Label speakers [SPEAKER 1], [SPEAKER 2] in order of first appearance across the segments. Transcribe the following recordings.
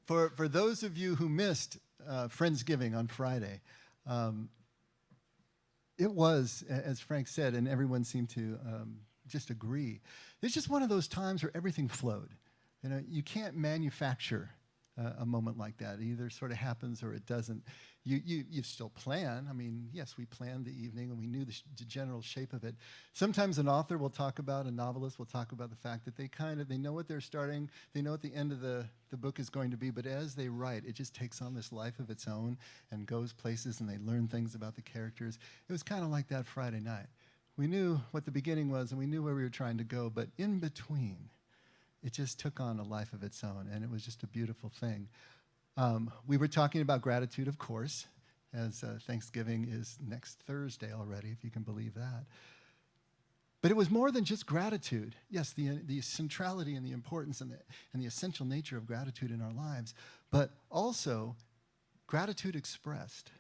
[SPEAKER 1] For those of you who missed Friendsgiving on Friday, it was, as Frank said, and everyone seemed to just agree, it's just one of those times where everything flowed. You know, you can't manufacture a moment like that. It either sort of happens or it doesn't. You still plan. I mean, yes, we planned the evening and we knew the general shape of it. Sometimes an author will talk about, a novelist will talk about the fact that they know what they're starting, they know what the end of the book is going to be, but as they write, it just takes on this life of its own and goes places and they learn things about the characters. It was kind of like that Friday night. We knew what the beginning was and we knew where we were trying to go, but in between, it just took on a life of its own, and it was just a beautiful thing. We were talking about gratitude, of course, as Thanksgiving is next Thursday already, if you can believe that. But it was more than just gratitude. Yes, the centrality and the importance and the essential nature of gratitude in our lives, but also gratitude expressed.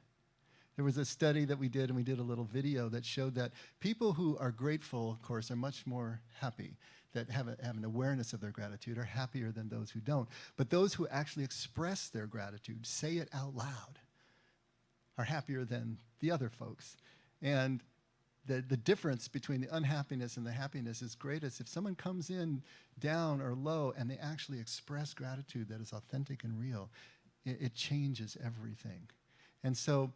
[SPEAKER 1] There was a study that we did, and we did a little video that showed that people who are grateful, of course, are much more happy, that have an awareness of their gratitude, are happier than those who don't. But those who actually express their gratitude, say it out loud, are happier than the other folks. And the difference between the unhappiness and the happiness is greatest if someone comes in down or low and they actually express gratitude that is authentic and real. It changes everything. And so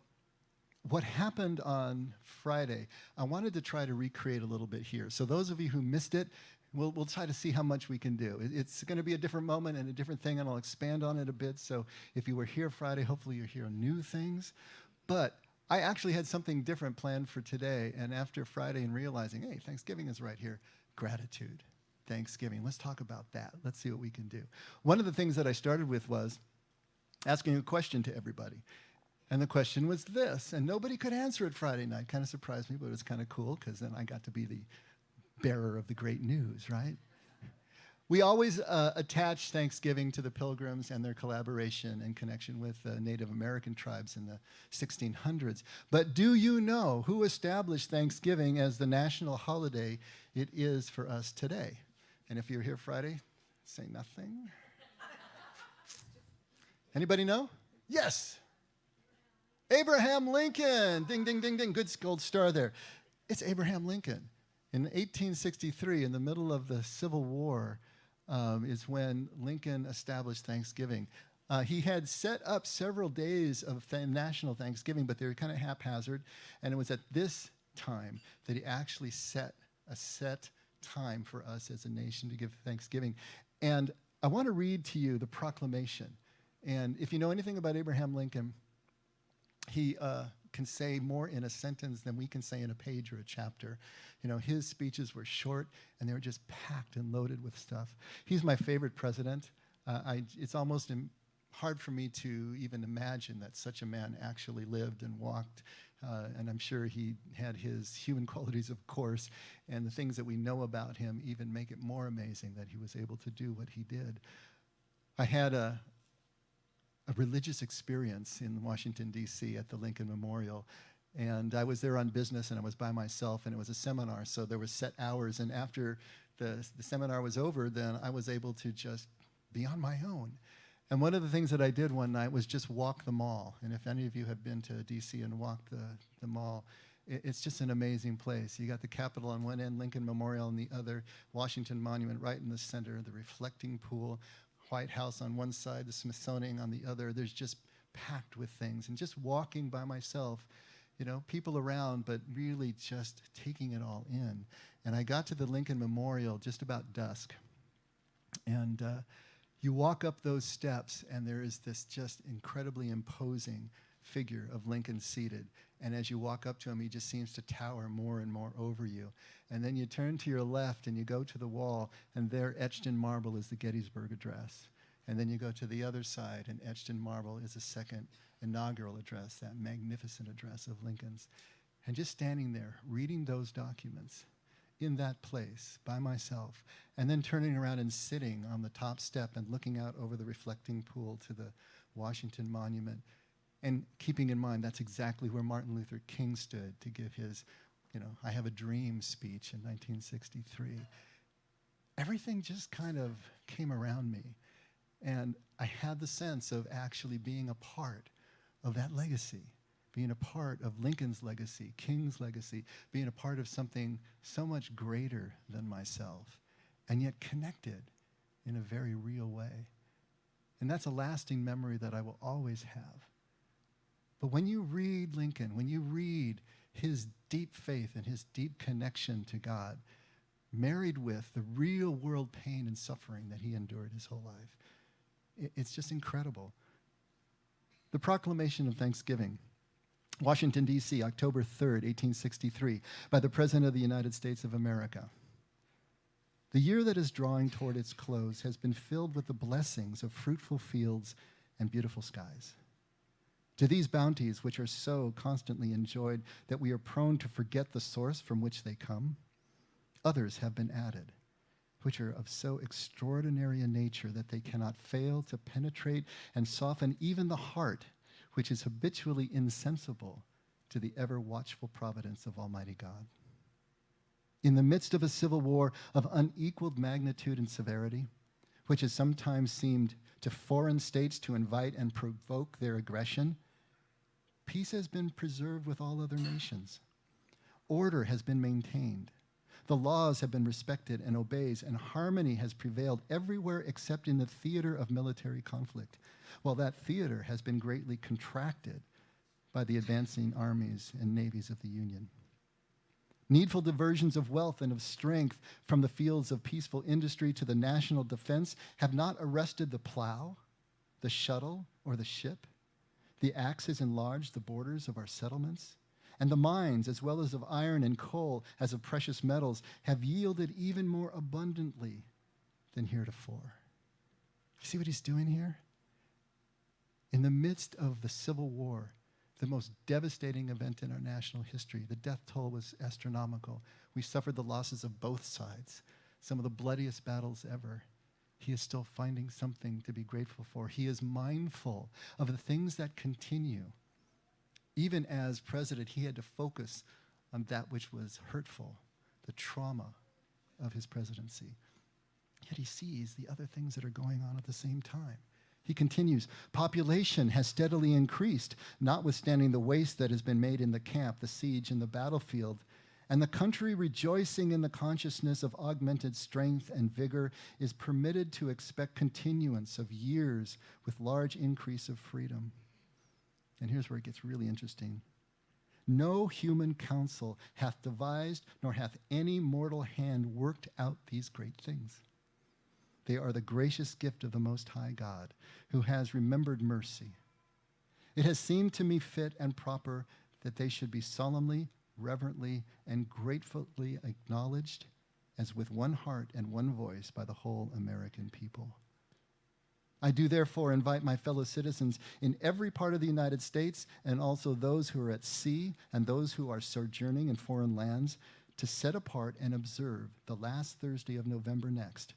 [SPEAKER 1] what happened on Friday, I wanted to try to recreate a little bit here. So those of you who missed it, we'll try to see how much we can do. It's going to be a different moment and a different thing, and I'll expand on it a bit. So if you were here Friday, hopefully you'll hear new things. But I actually had something different planned for today, and after Friday and realizing, hey, Thanksgiving is right here, gratitude, Thanksgiving. Let's talk about that. Let's see what we can do. One of the things that I started with was asking a question to everybody. And the question was this, and nobody could answer it Friday night. Kind of surprised me, but it was kind of cool, because then I got to be the bearer of the great news, right? We always attach Thanksgiving to the Pilgrims and their collaboration and connection with Native American tribes in the 1600s. But do you know who established Thanksgiving as the national holiday it is for us today? And if you're here Friday, say nothing. Anybody know? Yes. Abraham Lincoln. Ding, ding, ding, ding. Good gold star there. It's Abraham Lincoln. In 1863, in the middle of the Civil War, is when Lincoln established Thanksgiving. He had set up several days of national Thanksgiving, but they were kind of haphazard. And it was at this time that he actually set a set time for us as a nation to give Thanksgiving. And I want to read to you the proclamation. And if you know anything about Abraham Lincoln, he can say more in a sentence than we can say in a page or a chapter. You know, his speeches were short, and they were just packed and loaded with stuff. He's my favorite president. It's almost hard for me to even imagine that such a man actually lived and walked, and I'm sure he had his human qualities, of course, and the things that we know about him even make it more amazing that he was able to do what he did. I had a religious experience in Washington, D.C. at the Lincoln Memorial. And I was there on business, and I was by myself, and it was a seminar, so there were set hours. And after the seminar was over, then I was able to just be on my own. And one of the things that I did one night was just walk the mall. And if any of you have been to D.C. and walked the mall, it's just an amazing place. You got the Capitol on one end, Lincoln Memorial on the other, Washington Monument right in the center, the reflecting pool, White House on one side, the Smithsonian on the other. There's just packed with things. And just walking by myself, you know, people around, but really just taking it all in. And I got to the Lincoln Memorial just about dusk. And you walk up those steps, and there is this just incredibly imposing figure of Lincoln seated. And as you walk up to him, he just seems to tower more and more over you. And then you turn to your left and you go to the wall, and there etched in marble is the Gettysburg Address. And then you go to the other side, and etched in marble is the second inaugural address, that magnificent address of Lincoln's. And just standing there, reading those documents in that place by myself, and then turning around and sitting on the top step and looking out over the reflecting pool to the Washington Monument, and keeping in mind that's exactly where Martin Luther King stood to give his, I Have a Dream speech in 1963. Everything just kind of came around me. And I had the sense of actually being a part of that legacy, being a part of Lincoln's legacy, King's legacy, being a part of something so much greater than myself, and yet connected in a very real way. And that's a lasting memory that I will always have. But when you read Lincoln, when you read his deep faith and his deep connection to God, married with the real world pain and suffering that he endured his whole life, it's just incredible. The Proclamation of Thanksgiving, Washington, D.C., October 3rd, 1863, by the President of the United States of America. The year that is drawing toward its close has been filled with the blessings of fruitful fields and beautiful skies. To these bounties, which are so constantly enjoyed that we are prone to forget the source from which they come, others have been added, which are of so extraordinary a nature that they cannot fail to penetrate and soften even the heart, which is habitually insensible to the ever-watchful providence of Almighty God. In the midst of a civil war of unequaled magnitude and severity, which has sometimes seemed to foreign states to invite and provoke their aggression, peace has been preserved with all other nations. Order has been maintained. The laws have been respected and obeyed, and harmony has prevailed everywhere except in the theater of military conflict, while that theater has been greatly contracted by the advancing armies and navies of the Union. Needful diversions of wealth and of strength from the fields of peaceful industry to the national defense have not arrested the plow, the shuttle, or the ship. The axe has enlarged the borders of our settlements, and the mines, as well as of iron and coal, as of precious metals, have yielded even more abundantly than heretofore. You see what he's doing here? In the midst of the Civil War, the most devastating event in our national history, the death toll was astronomical. We suffered the losses of both sides, some of the bloodiest battles ever. He is still finding something to be grateful for. He is mindful of the things that continue. Even as president, he had to focus on that which was hurtful, the trauma of his presidency. Yet he sees the other things that are going on at the same time. He continues, population has steadily increased, notwithstanding the waste that has been made in the camp, the siege, and the battlefield. And the country, rejoicing in the consciousness of augmented strength and vigor, is permitted to expect continuance of years with large increase of freedom. And here's where it gets really interesting. No human counsel hath devised, nor hath any mortal hand worked out these great things. They are the gracious gift of the Most High God, who has remembered mercy. It has seemed to me fit and proper that they should be solemnly, reverently, and gratefully acknowledged as with one heart and one voice by the whole American people. I do therefore invite my fellow citizens in every part of the United States, and also those who are at sea and those who are sojourning in foreign lands, to set apart and observe the last Thursday of November next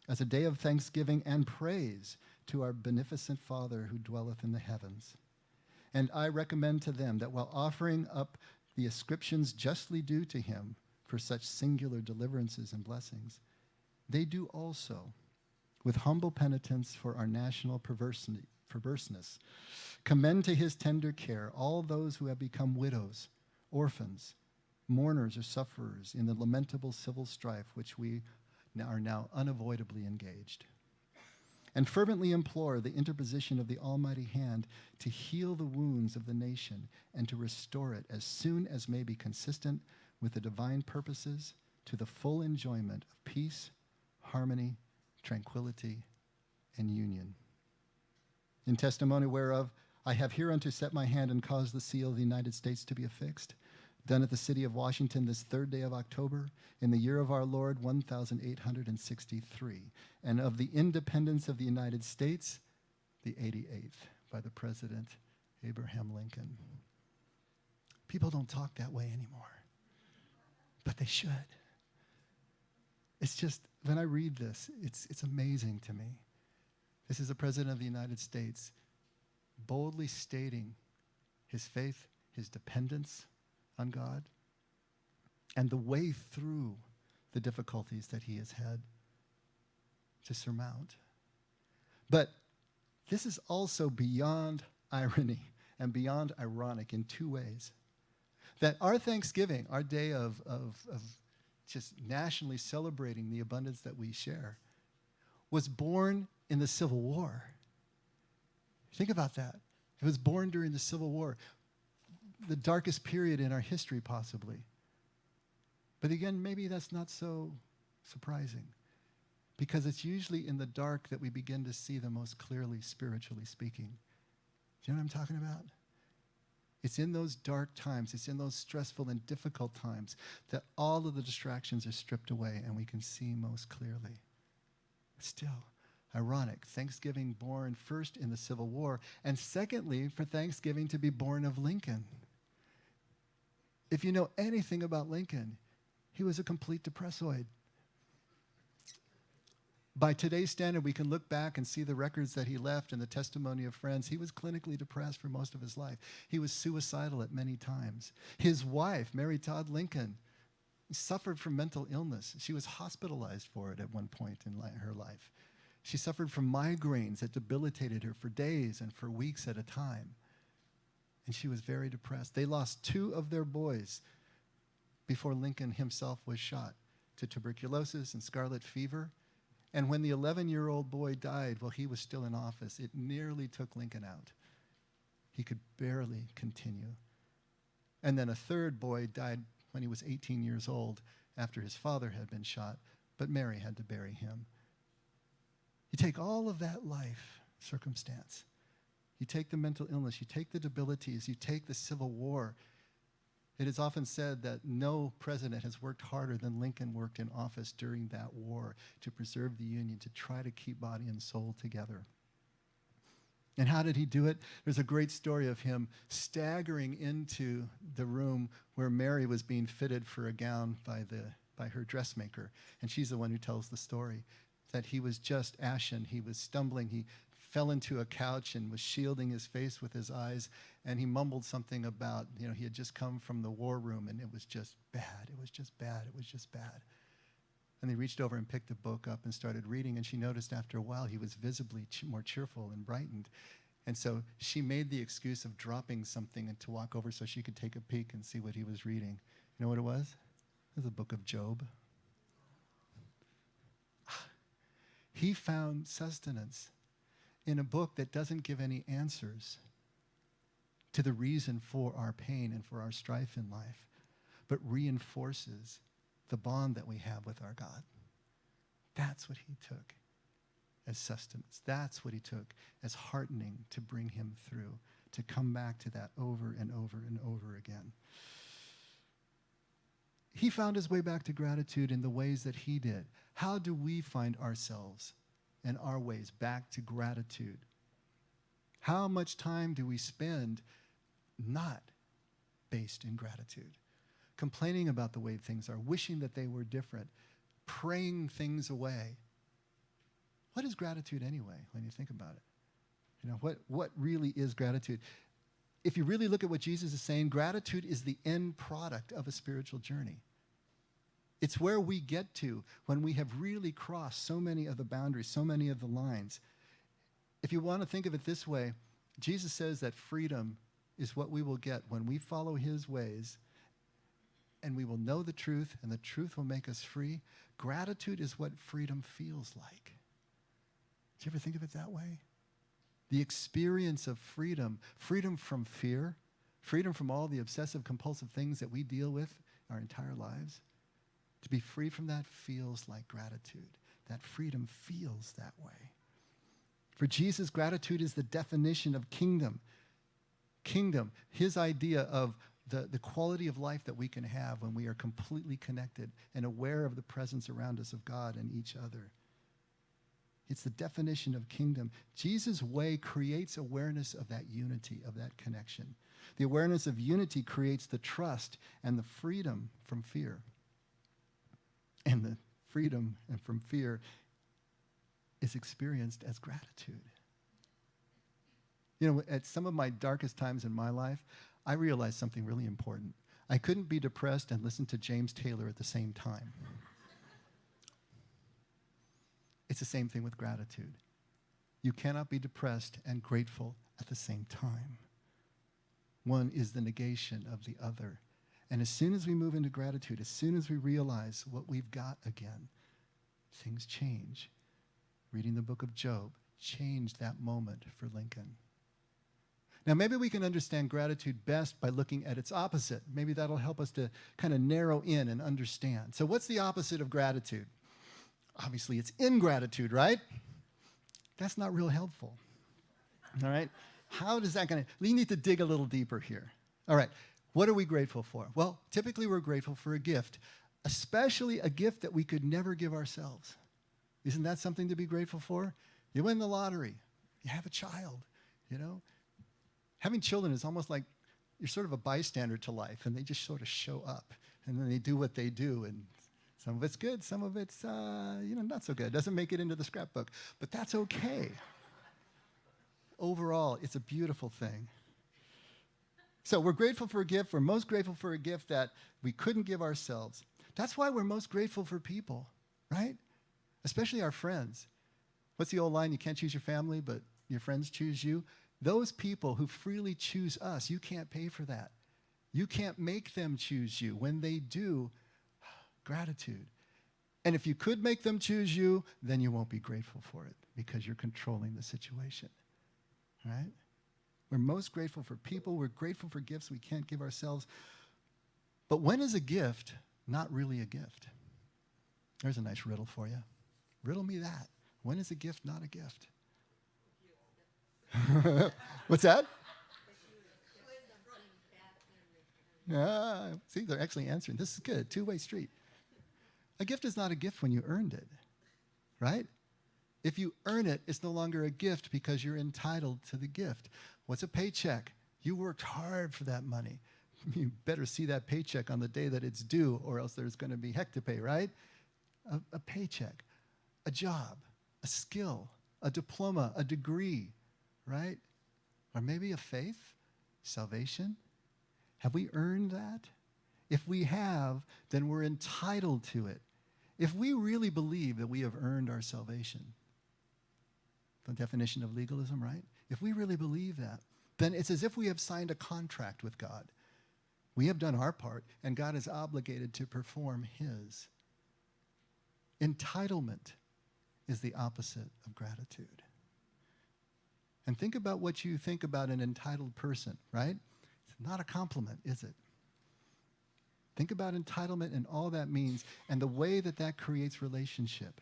[SPEAKER 1] as a day of thanksgiving and praise to our beneficent Father who dwelleth in the heavens. And I recommend to them that while offering up the ascriptions justly due to him for such singular deliverances and blessings, they do also, with humble penitence for our national perverseness, commend to his tender care all those who have become widows, orphans, mourners, or sufferers in the lamentable civil strife which we are now unavoidably engaged, and fervently implore the interposition of the Almighty hand to heal the wounds of the nation and to restore it as soon as may be consistent with the divine purposes to the full enjoyment of peace, harmony, tranquility, and union. In testimony whereof, I have hereunto set my hand and caused the seal of the United States to be affixed, done at the city of Washington this 3rd day of October, in the year of our Lord, 1863, and of the independence of the United States, the 88th, by the President Abraham Lincoln. People don't talk that way anymore, but they should. It's just, when I read this, it's amazing to me. This is the President of the United States boldly stating his faith, his dependence on God, and the way through the difficulties that he has had to surmount. But this is also beyond irony and beyond ironic in two ways. That our Thanksgiving, our day of just nationally celebrating the abundance that we share, was born in the Civil War. Think about that. It was born during the Civil War, the darkest period in our history, possibly. But again, maybe that's not so surprising, because it's usually in the dark that we begin to see the most clearly, spiritually speaking. Do you know what I'm talking about? It's in those dark times, it's in those stressful and difficult times that all of the distractions are stripped away and we can see most clearly. Still, ironic, Thanksgiving born first in the Civil War, and secondly, for Thanksgiving to be born of Lincoln. If you know anything about Lincoln, he was a complete depressoid. By today's standard, we can look back and see the records that he left and the testimony of friends. He was clinically depressed for most of his life. He was suicidal at many times. His wife, Mary Todd Lincoln, suffered from mental illness. She was hospitalized for it at one point in her life. She suffered from migraines that debilitated her for days and for weeks at a time. And she was very depressed. They lost 2 of their boys before Lincoln himself was shot to tuberculosis and scarlet fever. And when the 11-year-old boy died while he was still in office, it nearly took Lincoln out. He could barely continue. And then a 3rd boy died when he was 18 years old after his father had been shot, but Mary had to bury him. You take all of that life circumstance, you take the mental illness, you take the debilities, you take the Civil War. It is often said that no president has worked harder than Lincoln worked in office during that war to preserve the Union, to try to keep body and soul together. And how did he do it? There's a great story of him staggering into the room where Mary was being fitted for a gown by her dressmaker. And she's the one who tells the story, that he was just ashen. He was stumbling. He fell into a couch and was shielding his face with his eyes. And he mumbled something about, he had just come from the war room and it was just bad. It was just bad. It was just bad. And they reached over and picked the book up and started reading, and she noticed after a while he was visibly more cheerful and brightened. And so she made the excuse of dropping something and to walk over so she could take a peek and see what he was reading. You know what it was? It was the book of Job. He found sustenance in a book that doesn't give any answers to the reason for our pain and for our strife in life, but reinforces the bond that we have with our God. That's what he took as sustenance. That's what he took as heartening to bring him through, to come back to that over and over and over again. He found his way back to gratitude in the ways that he did. How do we find ourselves and our ways back to gratitude? How much time do we spend not based in gratitude? Complaining about the way things are, wishing that they were different, praying things away. What is gratitude anyway, when you think about it? What really is gratitude? If you really look at what Jesus is saying, gratitude is the end product of a spiritual journey. It's where we get to when we have really crossed so many of the boundaries, so many of the lines. If you want to think of it this way, Jesus says that freedom is what we will get when we follow his ways, and we will know the truth, and the truth will make us free. Gratitude is what freedom feels like. Do you ever think of it that way? The experience of freedom, freedom from fear, freedom from all the obsessive compulsive things that we deal with our entire lives. To be free from that feels like gratitude. That freedom feels that way. For Jesus, gratitude is the definition of kingdom. Kingdom, his idea of the quality of life that we can have when we are completely connected and aware of the presence around us of God and each other. It's the definition of kingdom. Jesus' way creates awareness of that unity, of that connection. The awareness of unity creates the trust and the freedom from fear. And the freedom and from fear is experienced as gratitude. At some of my darkest times in my life, I realized something really important. I couldn't be depressed and listen to James Taylor at the same time. It's the same thing with gratitude. You cannot be depressed and grateful at the same time. One is the negation of the other. And as soon as we move into gratitude, as soon as we realize what we've got again, things change. Reading the book of Job changed that moment for Lincoln. Now, maybe we can understand gratitude best by looking at its opposite. Maybe that'll help us to kind of narrow in and understand. So what's the opposite of gratitude? Obviously, it's ingratitude, right? That's not real helpful. All right? How does that we need to dig a little deeper here. All right. What are we grateful for? Well, typically we're grateful for a gift, especially a gift that we could never give ourselves. Isn't that something to be grateful for? You win the lottery. You have a child, you know? Having children is almost like you're sort of a bystander to life, and they just sort of show up, and then they do what they do, and some of it's good, some of it's, not so good. Doesn't make it into the scrapbook, but that's okay. Overall, it's a beautiful thing. So we're grateful for a gift. We're most grateful for a gift that we couldn't give ourselves. That's why we're most grateful for people, right? Especially our friends. What's the old line? You can't choose your family, but your friends choose you. Those people who freely choose us, you can't pay for that. You can't make them choose you. When they do, gratitude. And if you could make them choose you, then you won't be grateful for it because you're controlling the situation, right? We're most grateful for people. We're grateful for gifts we can't give ourselves. But when is a gift not really a gift? There's a nice riddle for you. Riddle me that. When is a gift not a gift? What's that? See, they're actually answering. This is good. Two-way street. A gift is not a gift when you earned it, right? If you earn it, it's no longer a gift because you're entitled to the gift. What's a paycheck? You worked hard for that money. You better see that paycheck on the day that it's due, or else there's going to be heck to pay, right? A paycheck, a job, a skill, a diploma, a degree, right? Or maybe a faith, salvation. Have we earned that? If we have, then we're entitled to it. If we really believe that we have earned our salvation, the definition of legalism, right? If we really believe that, then it's as if we have signed a contract with God. We have done our part, and God is obligated to perform his. Entitlement is the opposite of gratitude. And think about what you think about an entitled person, right? It's not a compliment, is it? Think about entitlement and all that means and the way that that creates relationship.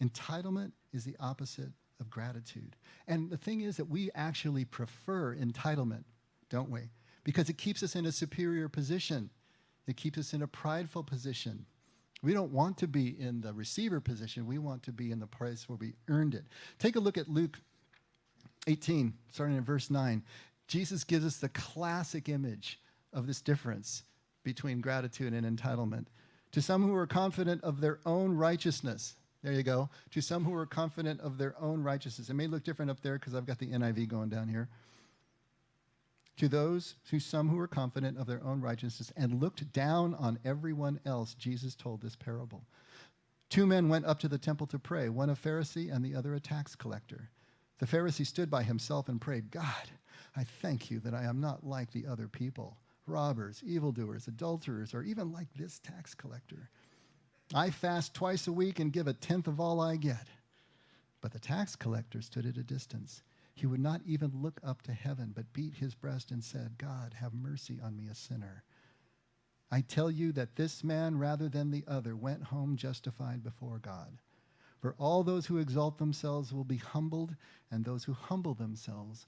[SPEAKER 1] Entitlement is the opposite of gratitude. And the thing is that we actually prefer entitlement, don't we? Because it keeps us in a superior position. It keeps us in a prideful position. We don't want to be in the receiver position. We want to be in the place where we earned it. Take a look at Luke 18, starting in verse 9. Jesus gives us the classic image of this difference between gratitude and entitlement. To some who are confident of their own righteousness. There you go. To some who are confident of their own righteousness. It may look different up there because I've got the NIV going down here. To some who are confident of their own righteousness and looked down on everyone else, Jesus told this parable. 2 men went up to the temple to pray, one a Pharisee and the other a tax collector. The Pharisee stood by himself and prayed, God, I thank you that I am not like the other people, robbers, evildoers, adulterers, or even like this tax collector. I fast twice a week and give 1/10 of all I get. But the tax collector stood at a distance. He would not even look up to heaven, but beat his breast and said, God, have mercy on me, a sinner. I tell you that this man, rather than the other, went home justified before God. For all those who exalt themselves will be humbled, and those who humble themselves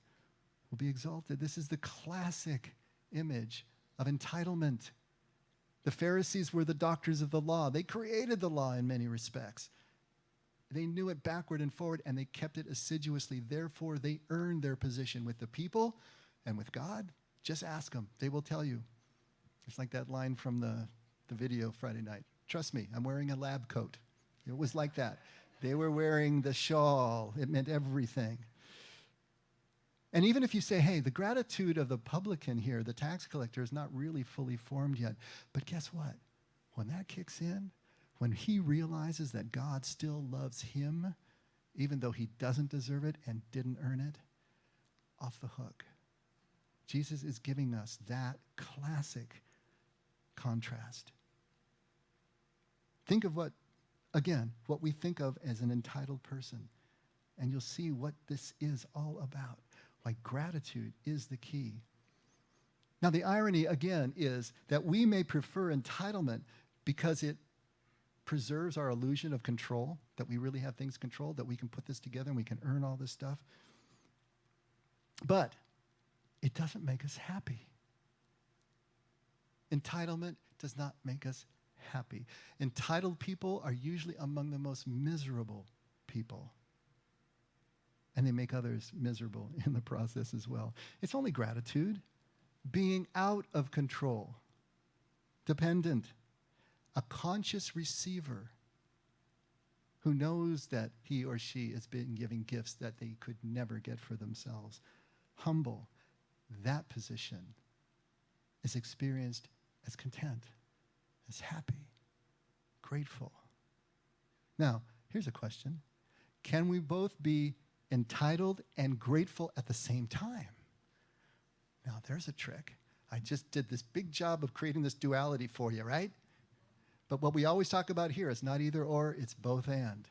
[SPEAKER 1] will be exalted. This is the classic image of entitlement. The Pharisees were the doctors of the law. They created the law in many respects. They knew it backward and forward, and they kept it assiduously. Therefore, they earned their position with the people and with God. Just ask them. They will tell you. It's like that line from the video Friday night. Trust me, I'm wearing a lab coat. It was like that. They were wearing the shawl. It meant everything. And even if you say, hey, the gratitude of the publican here, the tax collector, is not really fully formed yet. But guess what? When that kicks in, when he realizes that God still loves him, even though he doesn't deserve it and didn't earn it, off the hook. Jesus is giving us that classic contrast. Think of what we think of as an entitled person, and you'll see what this is all about. Why gratitude is the key. Now, the irony, again, is that we may prefer entitlement because it preserves our illusion of control, that we really have things controlled, that we can put this together and we can earn all this stuff. But it doesn't make us happy. Entitlement does not make us happy. Entitled people are usually among the most miserable people. And they make others miserable in the process as well. It's only gratitude, being out of control, dependent, a conscious receiver who knows that he or she is being given gifts that they could never get for themselves. Humble, that position is experienced as content, as happy, grateful. Now, here's a question. Can we both be entitled and grateful at the same time? Now, there's a trick. I just did this big job of creating this duality for you, right? But what we always talk about here is not either or, it's both and.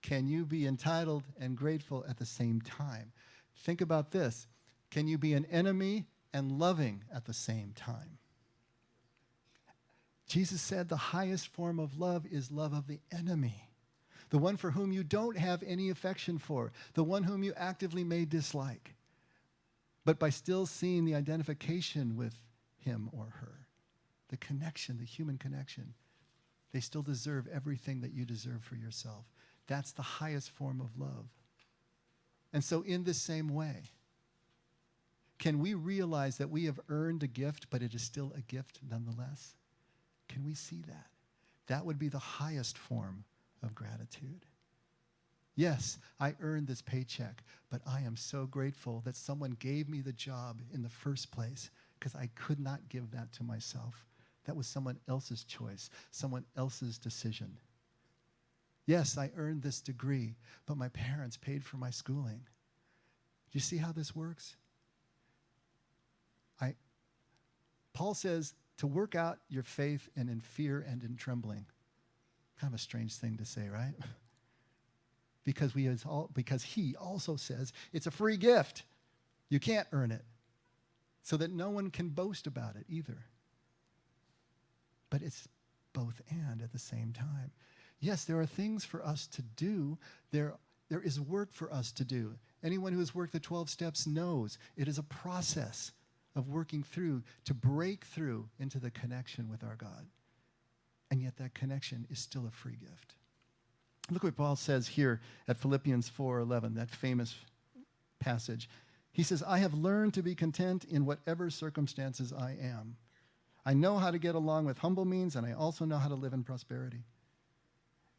[SPEAKER 1] Can you be entitled and grateful at the same time? Think about this. Can you be an enemy and loving at the same time? Jesus said the highest form of love is love of the enemy, the one for whom you don't have any affection for, the one whom you actively may dislike, but by still seeing the identification with him or her, the connection, the human connection, they still deserve everything that you deserve for yourself. That's the highest form of love. And so in the same way, can we realize that we have earned a gift, but it is still a gift nonetheless? Can we see that? That would be the highest form of gratitude. Yes, I earned this paycheck, but I am so grateful that someone gave me the job in the first place because I could not give that to myself. That was someone else's choice, someone else's decision. Yes, I earned this degree, but my parents paid for my schooling. Do you see how this works? Paul says to work out your faith and in fear and in trembling. Kind of a strange thing to say, right? Because he also says it's a free gift. You can't earn it. So that no one can boast about it either. But it's both and at the same time. Yes, there are things for us to do. There is work for us to do. Anyone who has worked the 12 steps knows it is a process of working through to break through into the connection with our God. And yet that connection is still a free gift. Look what Paul says here at Philippians 4:11, that famous passage. He says, I have learned to be content in whatever circumstances I am. I know how to get along with humble means, and I also know how to live in prosperity.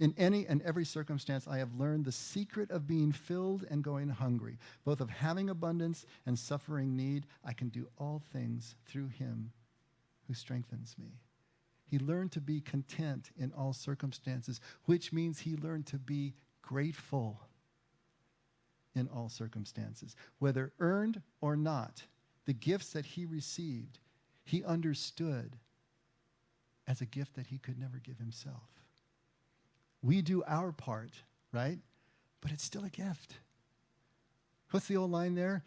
[SPEAKER 1] In any and every circumstance, I have learned the secret of being filled and going hungry, both of having abundance and suffering need. I can do all things through him who strengthens me. He learned to be content in all circumstances, which means he learned to be grateful in all circumstances. Whether earned or not, the gifts that he received, he understood as a gift that he could never give himself. We do our part, right? But it's still a gift. What's the old line there?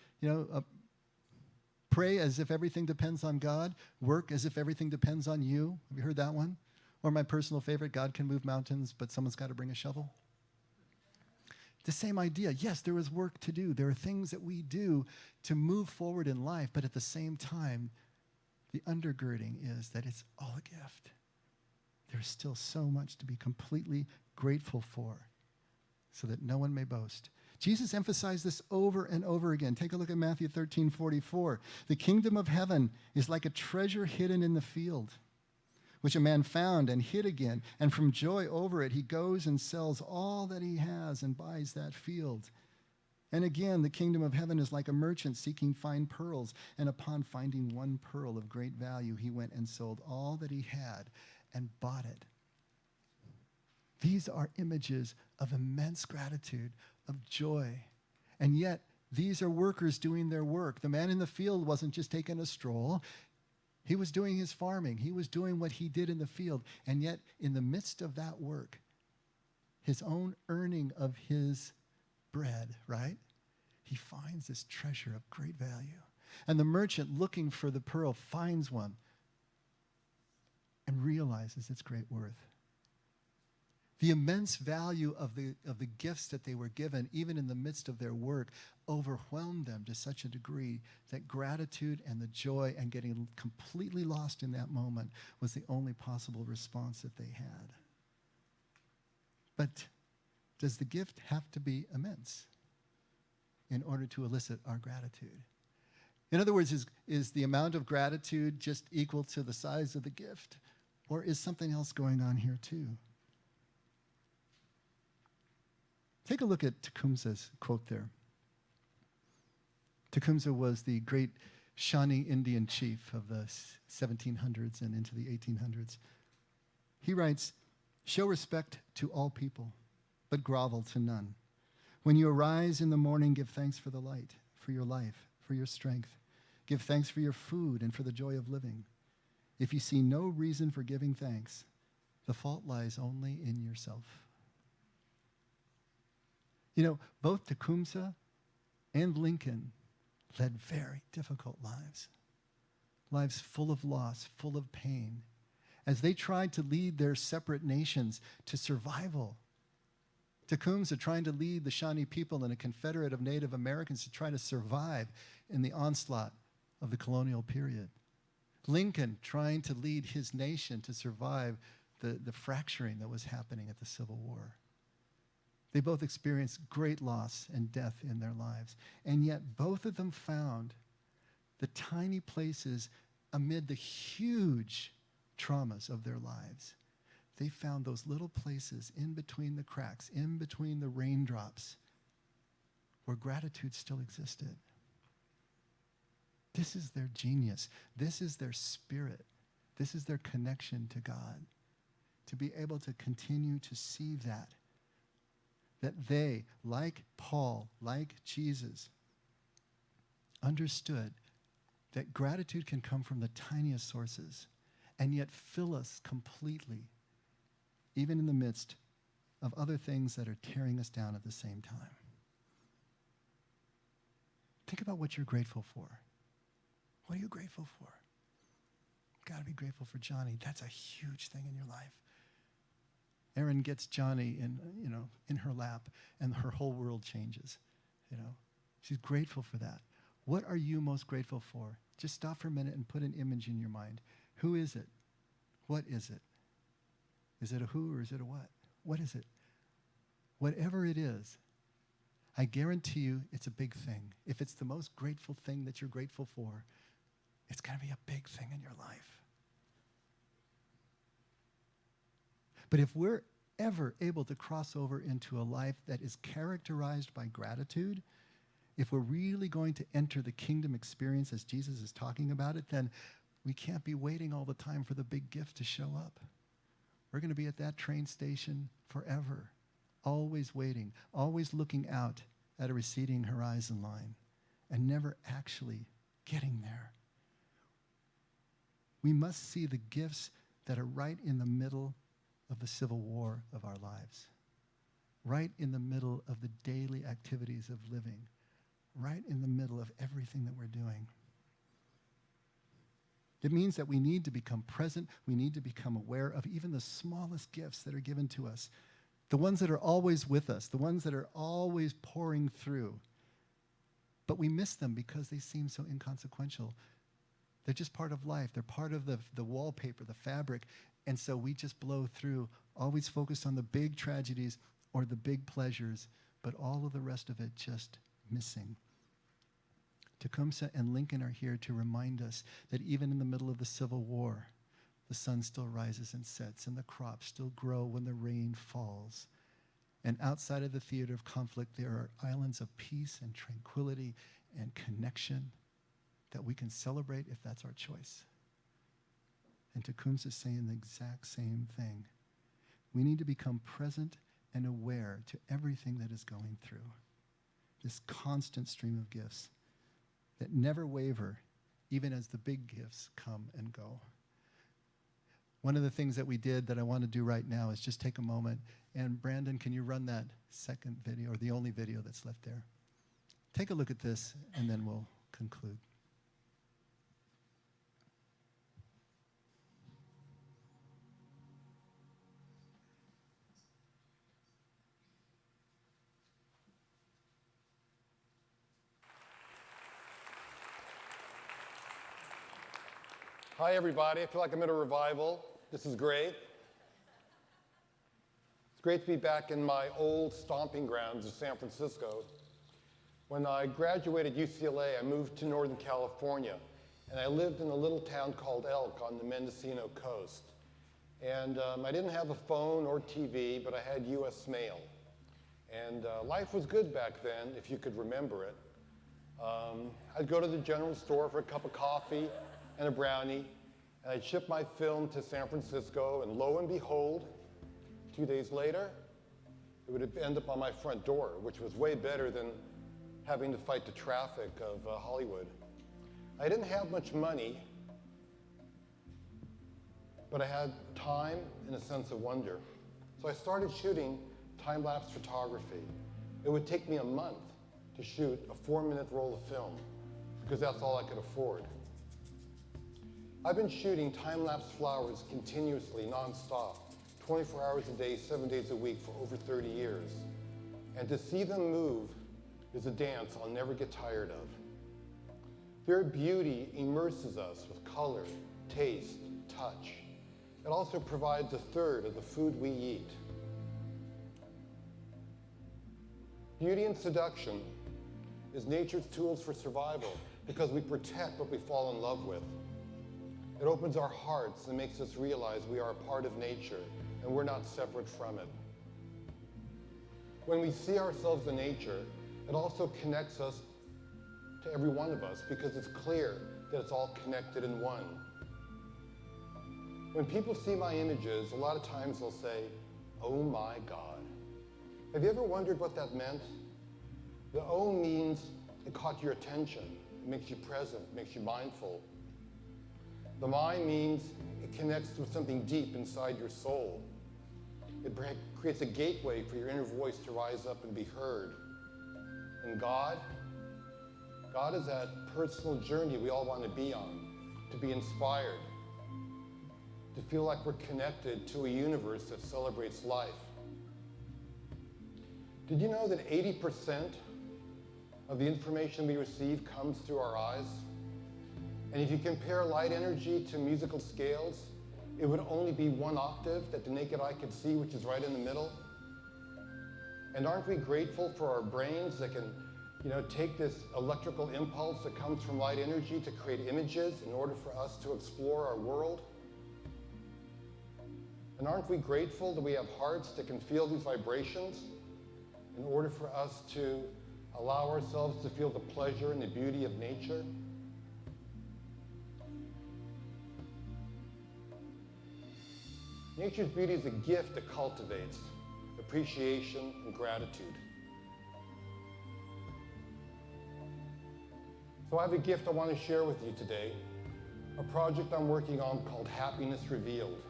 [SPEAKER 1] Pray as if everything depends on God. Work as if everything depends on you. Have you heard that one? Or my personal favorite, God can move mountains, but someone's got to bring a shovel. The same idea. Yes, there is work to do. There are things that we do to move forward in life, but at the same time, the undergirding is that it's all a gift. There's still so much to be completely grateful for so that no one may boast. Jesus emphasized this over and over again. Take a look at Matthew 13:44. The kingdom of heaven is like a treasure hidden in the field, which a man found and hid again. And from joy over it, he goes and sells all that he has and buys that field. And again, the kingdom of heaven is like a merchant seeking fine pearls. And upon finding one pearl of great value, he went and sold all that he had and bought it. These are images of immense gratitude, of joy. And yet, these are workers doing their work. The man in the field wasn't just taking a stroll. He was doing his farming. He was doing what he did in the field. And yet, in the midst of that work, his own earning of his bread, right? He finds this treasure of great value. And the merchant looking for the pearl finds one and realizes its great worth. The immense value of the gifts that they were given, even in the midst of their work, overwhelmed them to such a degree that gratitude and the joy and getting completely lost in that moment was the only possible response that they had. But does the gift have to be immense in order to elicit our gratitude? In other words, is the amount of gratitude just equal to the size of the gift? Or is something else going on here too? Take a look at Tecumseh's quote there. Tecumseh was the great Shawnee Indian chief of the 1700s and into the 1800s. He writes, "Show respect to all people, but grovel to none. When you arise in the morning, give thanks for the light, for your life, for your strength. Give thanks for your food and for the joy of living. If you see no reason for giving thanks, the fault lies only in yourself." You know, both Tecumseh and Lincoln led very difficult lives. Lives full of loss, full of pain, as they tried to lead their separate nations to survival. Tecumseh trying to lead the Shawnee people and a confederate of Native Americans to try to survive in the onslaught of the colonial period. Lincoln trying to lead his nation to survive the fracturing that was happening at the Civil War. They both experienced great loss and death in their lives. And yet both of them found the tiny places amid the huge traumas of their lives. They found those little places in between the cracks, in between the raindrops, where gratitude still existed. This is their genius. This is their spirit. This is their connection to God. To be able to continue to see that they, like Paul, like Jesus, understood that gratitude can come from the tiniest sources and yet fill us completely, even in the midst of other things that are tearing us down at the same time. Think about what you're grateful for. What are you grateful for? You've got to be grateful for Johnny. That's a huge thing in your life. Erin gets Johnny in her lap, and her whole world changes. She's grateful for that. What are you most grateful for? Just stop for a minute and put an image in your mind. Who is it? What is it? Is it a who or is it a what? What is it? Whatever it is, I guarantee you it's a big thing. If it's the most grateful thing that you're grateful for, it's going to be a big thing in your life. But if we're ever able to cross over into a life that is characterized by gratitude, if we're really going to enter the kingdom experience as Jesus is talking about it, then we can't be waiting all the time for the big gift to show up. We're going to be at that train station forever, always waiting, always looking out at a receding horizon line, and never actually getting there. We must see the gifts that are right in the middle of the civil war of our lives, right in the middle of the daily activities of living, right in the middle of everything that we're doing. It means that we need to become present. We need to become aware of even the smallest gifts that are given to us, the ones that are always with us, the ones that are always pouring through. But we miss them because they seem so inconsequential. They're just part of life. They're part of the wallpaper, the fabric. And so we just blow through, always focused on the big tragedies or the big pleasures, but all of the rest of it just missing. Tecumseh and Lincoln are here to remind us that even in the middle of the Civil War, the sun still rises and sets, and the crops still grow when the rain falls. And outside of the theater of conflict, there are islands of peace and tranquility and connection that we can celebrate if that's our choice. And Tecumseh is saying the exact same thing. We need to become present and aware to everything that is going through. This constant stream of gifts that never waver, even as the big gifts come and go. One of the things that we did that I want to do right now is just take a moment. And Brandon, can you run that second video, or the only video that's left there? Take a look at this, and then we'll conclude.
[SPEAKER 2] Hi, everybody. I feel like I'm at a revival. This is great. It's great to be back in my old stomping grounds of San Francisco. When I graduated UCLA, I moved to Northern California, and I lived in a little town called Elk on the Mendocino coast. And I didn't have a phone or TV, but I had U.S. mail. And life was good back then, if you could remember it. I'd go to the general store for a cup of coffee and a brownie, and I'd ship my film to San Francisco, and lo and behold, 2 days later, it would end up on my front door, which was way better than having to fight the traffic of Hollywood. I didn't have much money, but I had time and a sense of wonder. So I started shooting time-lapse photography. It would take me a month to shoot a 4-minute roll of film, because that's all I could afford. I've been shooting time-lapse flowers continuously, nonstop, 24 hours a day, 7 days a week for over 30 years. And to see them move is a dance I'll never get tired of. Their beauty immerses us with color, taste, touch. It also provides a third of the food we eat. Beauty and seduction is nature's tools for survival because we protect what we fall in love with. It opens our hearts and makes us realize we are a part of nature and we're not separate from it. When we see ourselves in nature, it also connects us to every one of us because it's clear that it's all connected in one. When people see my images, a lot of times they'll say, "Oh my God." Have you ever wondered what that meant? The "oh" means it caught your attention. It makes you present, makes you mindful. The "my" means it connects with something deep inside your soul. It creates a gateway for your inner voice to rise up and be heard. And God is that personal journey we all want to be on, to be inspired, to feel like we're connected to a universe that celebrates life. Did you know that 80% of the information we receive comes through our eyes? And if you compare light energy to musical scales, it would only be 1 octave that the naked eye could see, which is right in the middle. And aren't we grateful for our brains that can, take this electrical impulse that comes from light energy to create images in order for us to explore our world? And aren't we grateful that we have hearts that can feel these vibrations in order for us to allow ourselves to feel the pleasure and the beauty of nature? Nature's beauty is a gift that cultivates appreciation and gratitude. So I have a gift I want to share with you today, a project I'm working on called Happiness Revealed.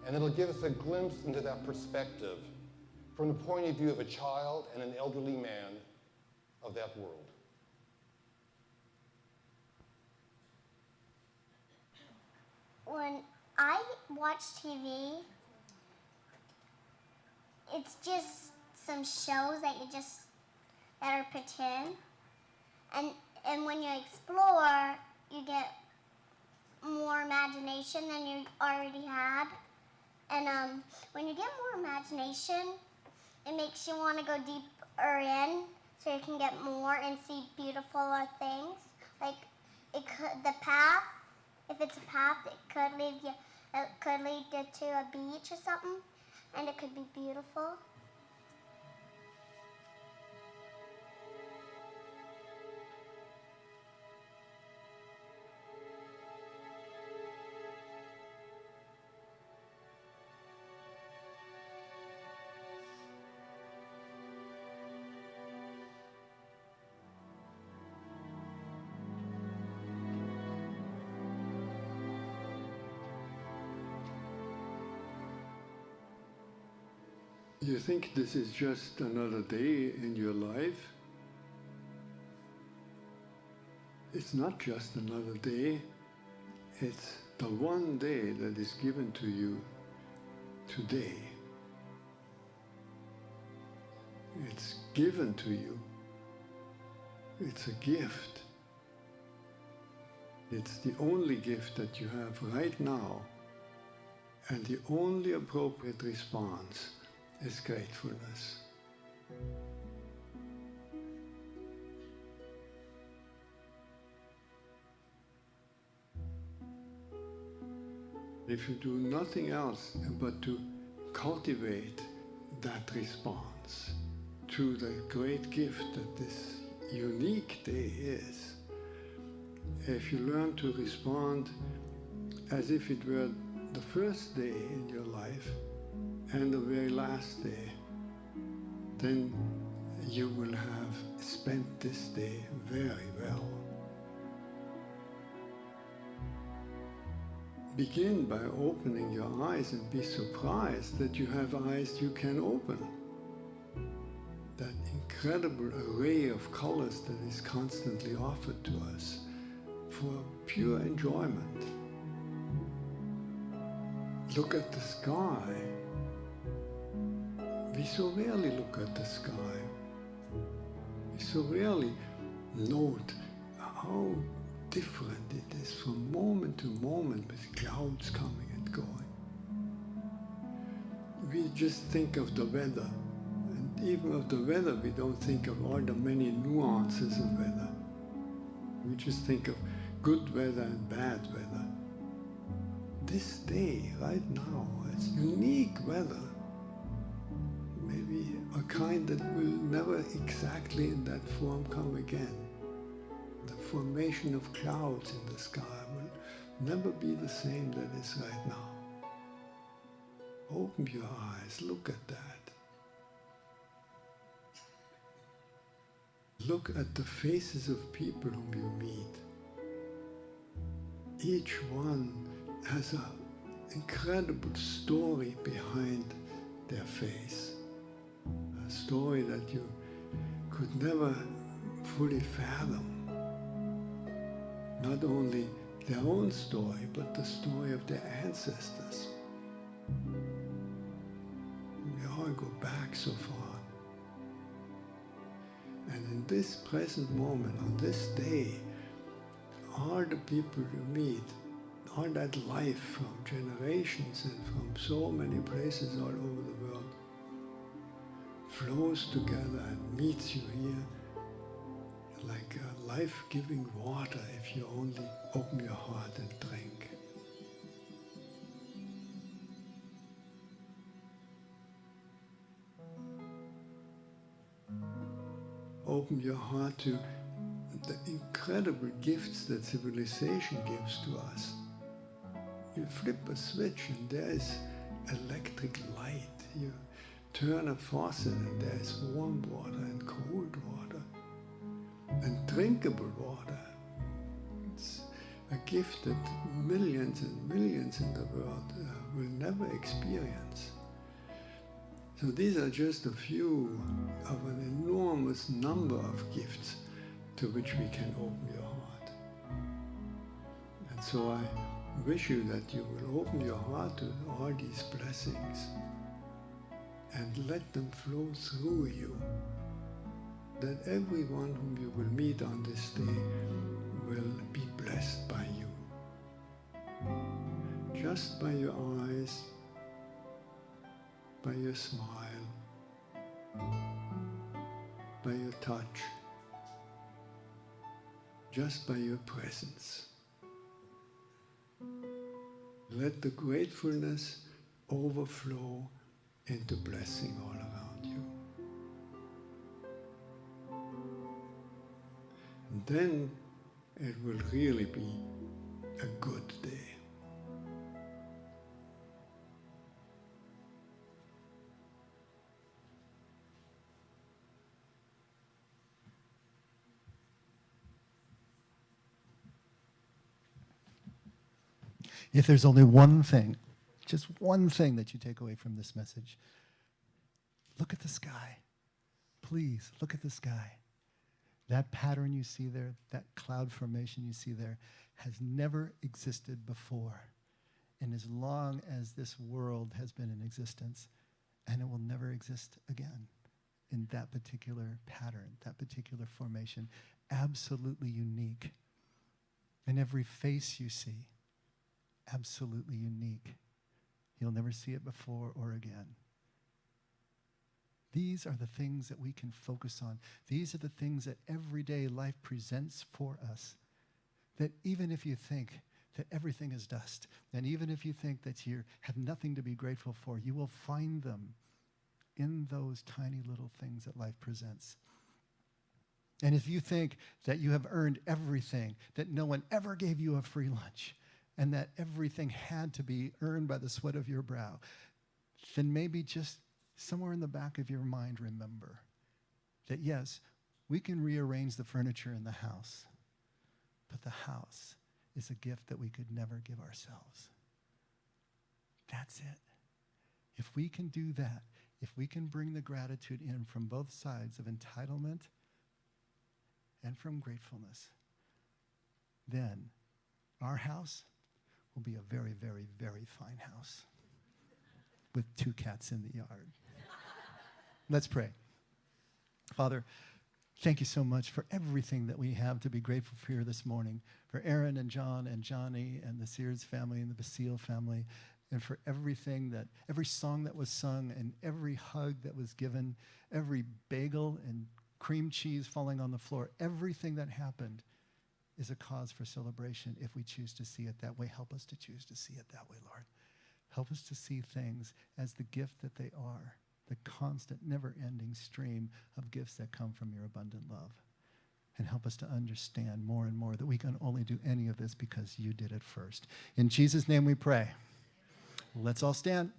[SPEAKER 2] And it'll give us a glimpse into that perspective from the point of view of a child and an elderly man of that world.
[SPEAKER 3] When I watch TV, it's just some shows that are pretend. And when you explore, you get more imagination than you already had. And when you get more imagination, it makes you want to go deeper in so you can get more and see beautiful things. Like the path, if it's a path, it could lead you to a beach or something, and it could be beautiful.
[SPEAKER 4] You think this is just another day in your life? It's not just another day. It's the one day that is given to you today. It's given to you. It's a gift. It's the only gift that you have right now, and the only appropriate response is gratefulness. If you do nothing else but to cultivate that response to the great gift that this unique day is, if you learn to respond as if it were the first day in your life and the very last day, then you will have spent this day very well. Begin by opening your eyes and be surprised that you have eyes you can open. That incredible array of colors that is constantly offered to us for pure enjoyment. Look at the sky. We so rarely look at the sky. We so rarely note how different it is from moment to moment with clouds coming and going. We just think of the weather, and even of the weather we don't think of all the many nuances of weather. We just think of good weather and bad weather. This day, right now, it's unique weather. Maybe a kind that will never exactly in that form come again. The formation of clouds in the sky will never be the same that is right now. Open your eyes, look at that. Look at the faces of people whom you meet. Each one has an incredible story behind their face. A story that you could never fully fathom. Not only their own story, but the story of their ancestors. We all go back so far. And in this present moment, on this day, all the people you meet, all that life from generations and from so many places all over the world flows together and meets you here like a life-giving water if you only open your heart and drink. Open your heart to the incredible gifts that civilization gives to us. You flip a switch and there is electric light. You turn a faucet and there is warm water and cold water and drinkable water. It's a gift that millions and millions in the world will never experience. So these are just a few of an enormous number of gifts to which we can open your heart. And so I wish you that you will open your heart to all these blessings and let them flow through you, that everyone whom you will meet on this day will be blessed by you. Just by your eyes, by your smile, by your touch, just by your presence. Let the gratefulness overflow into blessing all around you. And then it will really be a good day.
[SPEAKER 1] If there's only one thing, just one thing that you take away from this message, Look at the sky. Please, look at the sky. That pattern you see there, that cloud formation you see there, has never existed before. And as long as this world has been in existence, and it will never exist again in that particular pattern, that particular formation, absolutely unique. And every face you see, absolutely unique. You'll never see it before or again. These are the things that we can focus on. These are the things that everyday life presents for us. That even if you think that everything is dust, and even if you think that you have nothing to be grateful for, you will find them in those tiny little things that life presents. And if you think that you have earned everything, that no one ever gave you a free lunch, and that everything had to be earned by the sweat of your brow, then maybe just somewhere in the back of your mind remember that yes, we can rearrange the furniture in the house, but the house is a gift that we could never give ourselves. That's it. If we can do that, if we can bring the gratitude in from both sides of entitlement and from gratefulness, then our house will be a very, very, very fine house with 2 cats in the yard. Let's pray. Father, thank you so much for everything that we have to be grateful for here this morning, for Aaron and John and Johnny and the Sears family and the Basile family, and for everything that, every song that was sung and every hug that was given, every bagel and cream cheese falling on the floor, everything that happened is a cause for celebration if we choose to see it that way. Help us to choose to see it that way, Lord. Help us to see things as the gift that they are, the constant, never-ending stream of gifts that come from your abundant love. And help us to understand more and more that we can only do any of this because you did it first. In Jesus' name we pray. Let's all stand.